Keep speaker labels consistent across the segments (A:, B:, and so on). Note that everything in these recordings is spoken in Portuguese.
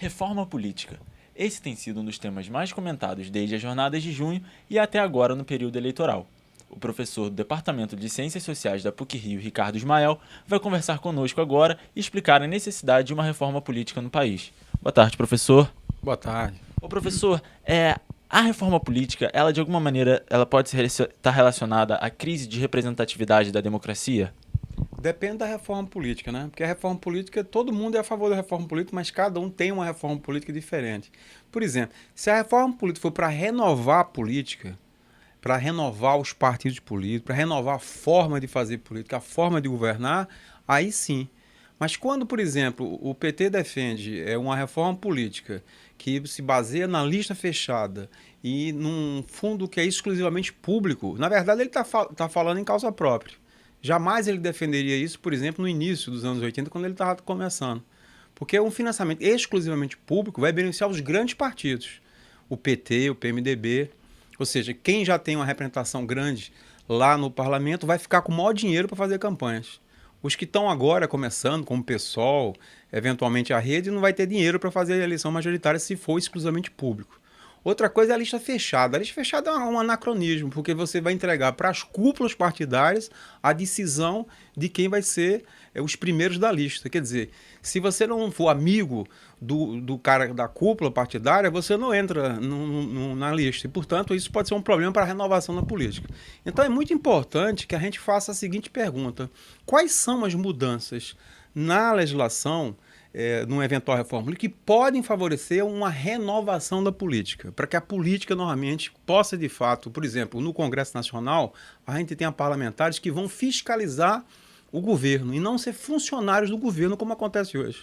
A: Reforma política. Esse tem sido um dos temas mais comentados desde as jornadas de junho e até agora no período eleitoral. O professor do Departamento de Ciências Sociais da PUC-Rio, Ricardo Ismael, vai conversar conosco agora e explicar a necessidade de uma reforma política no país. Boa tarde, professor.
B: Boa tarde.
A: Ô, professor, a reforma política, ela de alguma maneira ela pode estar relacionada à crise de representatividade da democracia?
B: Depende da reforma política, né? Porque a reforma política, todo mundo é a favor da reforma política, mas cada um tem uma reforma política diferente. Por exemplo, se a reforma política for para renovar a política, para renovar os partidos políticos, para renovar a forma de fazer política, a forma de governar, aí sim. Mas quando, por exemplo, o PT defende uma reforma política que se baseia na lista fechada e num fundo que é exclusivamente público, na verdade ele tá falando em causa própria. Jamais ele defenderia isso, por exemplo, no início dos anos 80, quando ele estava começando. Porque um financiamento exclusivamente público vai beneficiar os grandes partidos, o PT, o PMDB. Ou seja, quem já tem uma representação grande lá no parlamento vai ficar com o maior dinheiro para fazer campanhas. Os que estão agora começando, como o PSOL, eventualmente a Rede, não vai ter dinheiro para fazer a eleição majoritária se for exclusivamente público. Outra coisa é a lista fechada. A lista fechada é um anacronismo, porque você vai entregar para as cúpulas partidárias a decisão de quem vai ser os primeiros da lista. Quer dizer, se você não for amigo do cara da cúpula partidária, você não entra na lista. E, portanto, isso pode ser um problema para a renovação da política. Então, é muito importante que a gente faça a seguinte pergunta. Quais são as mudanças na legislação numa eventual reforma política, que podem favorecer uma renovação da política, para que a política normalmente possa, de fato, por exemplo, no Congresso Nacional, a gente tem parlamentares que vão fiscalizar o governo e não ser funcionários do governo, como acontece hoje.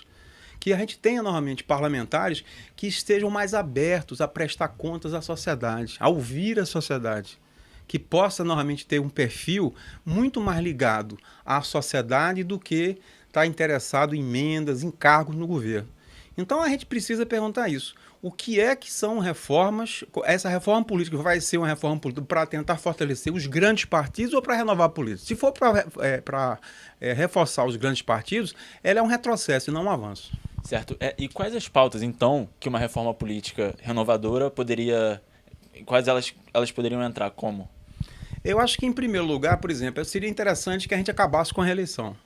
B: Que a gente tenha, normalmente, parlamentares que estejam mais abertos a prestar contas à sociedade, a ouvir a sociedade, que possa, normalmente, ter um perfil muito mais ligado à sociedade do que está interessado em emendas, em cargos no governo. Então a gente precisa perguntar isso. O que é que são reformas? Essa reforma política vai ser uma reforma política para tentar fortalecer os grandes partidos ou para renovar a política? Se for para reforçar os grandes partidos, ela é um retrocesso e não um avanço.
A: Certo. E quais as pautas, então, que uma reforma política renovadora poderia... Quais elas poderiam entrar? Como?
B: Eu acho que, em primeiro lugar, por exemplo, seria interessante que a gente acabasse com a reeleição.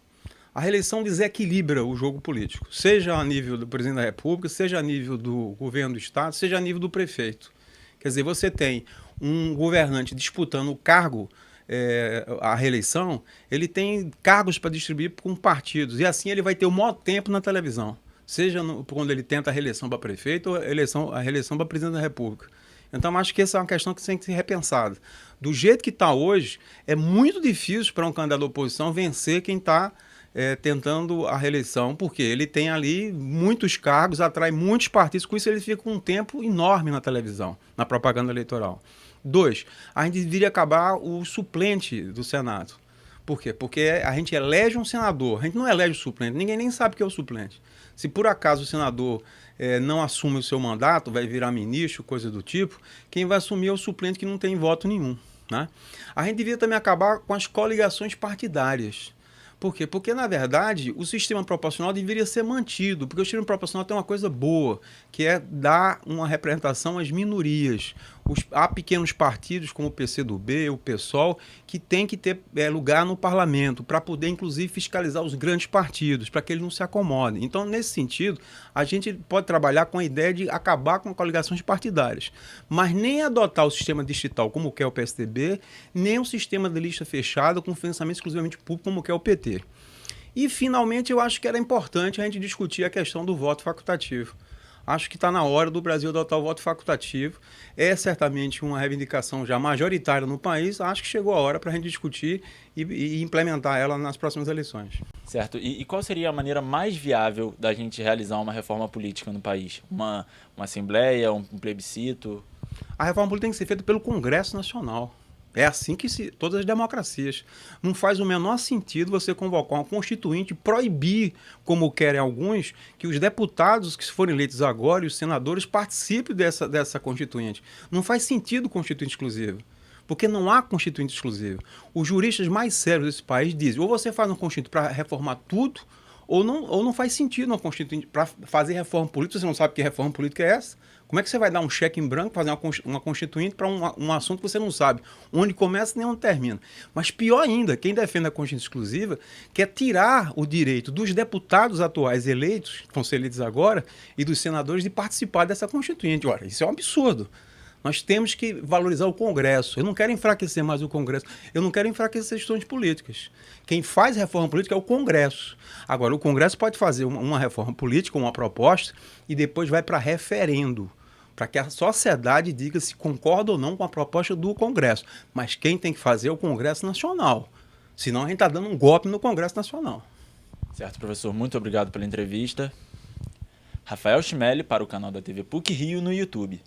B: A reeleição desequilibra o jogo político, seja a nível do presidente da República, seja a nível do governo do Estado, seja a nível do prefeito. Quer dizer, você tem um governante disputando o cargo, a reeleição, ele tem cargos para distribuir com partidos, e assim ele vai ter o maior tempo na televisão, seja quando ele tenta a reeleição para prefeito ou a reeleição para presidente da República. Então, acho que essa é uma questão que tem que ser repensada. Do jeito que está hoje, é muito difícil para um candidato da oposição vencer quem está tentando a reeleição, porque ele tem ali muitos cargos, atrai muitos partidos, com isso ele fica com um tempo enorme na televisão, na propaganda eleitoral. 2, a gente deveria acabar o suplente do Senado. Por quê? Porque a gente elege um senador, a gente não elege o suplente, ninguém nem sabe o que é o suplente. Se por acaso o senador não assume o seu mandato, vai virar ministro, coisa do tipo, quem vai assumir é o suplente que não tem voto nenhum, né? A gente devia também acabar com as coligações partidárias. Por quê? Porque, na verdade, o sistema proporcional deveria ser mantido, porque o sistema proporcional tem uma coisa boa, que é dar uma representação às minorias. Há pequenos partidos, como o PCdoB, o PSOL, que tem que ter lugar no parlamento, para poder, inclusive, fiscalizar os grandes partidos, para que eles não se acomodem. Então, nesse sentido, a gente pode trabalhar com a ideia de acabar com coligações partidárias, mas nem adotar o sistema distrital, como quer o PSDB, nem o sistema de lista fechada com financiamento exclusivamente público, como quer o PT. E, finalmente, eu acho que era importante a gente discutir a questão do voto facultativo. Acho que está na hora do Brasil adotar o voto facultativo. É certamente uma reivindicação já majoritária no país. Acho que chegou a hora para a gente discutir e implementar ela nas próximas eleições.
A: Certo. E qual seria a maneira mais viável da gente realizar uma reforma política no país? Uma assembleia, um plebiscito?
B: A reforma política tem que ser feita pelo Congresso Nacional. É assim que todas as democracias. Não faz o menor sentido você convocar uma constituinte e proibir, como querem alguns, que os deputados que forem eleitos agora e os senadores participem dessa constituinte. Não faz sentido constituinte exclusivo, porque não há constituinte exclusivo. Os juristas mais sérios desse país dizem, ou você faz um constituinte para reformar tudo, ou não faz sentido uma constituinte. Para fazer reforma política, você não sabe que reforma política é essa? Como é que você vai dar um cheque em branco, fazer uma constituinte para um assunto que você não sabe onde começa nem onde termina? Mas pior ainda, quem defende a Constituição Exclusiva quer tirar o direito dos deputados atuais eleitos, que vão ser eleitos agora, e dos senadores de participar dessa Constituinte. Ora, isso é um absurdo. Nós temos que valorizar o Congresso. Eu não quero enfraquecer mais o Congresso. Eu não quero enfraquecer as questões políticas. Quem faz reforma política é o Congresso. Agora, o Congresso pode fazer uma reforma política, uma proposta, e depois vai para referendo, para que a sociedade diga se concorda ou não com a proposta do Congresso. Mas quem tem que fazer é o Congresso Nacional. Senão a gente está dando um golpe no Congresso Nacional.
A: Certo, professor. Muito obrigado pela entrevista. Rafael Chimelli para o canal da TV PUC Rio no YouTube.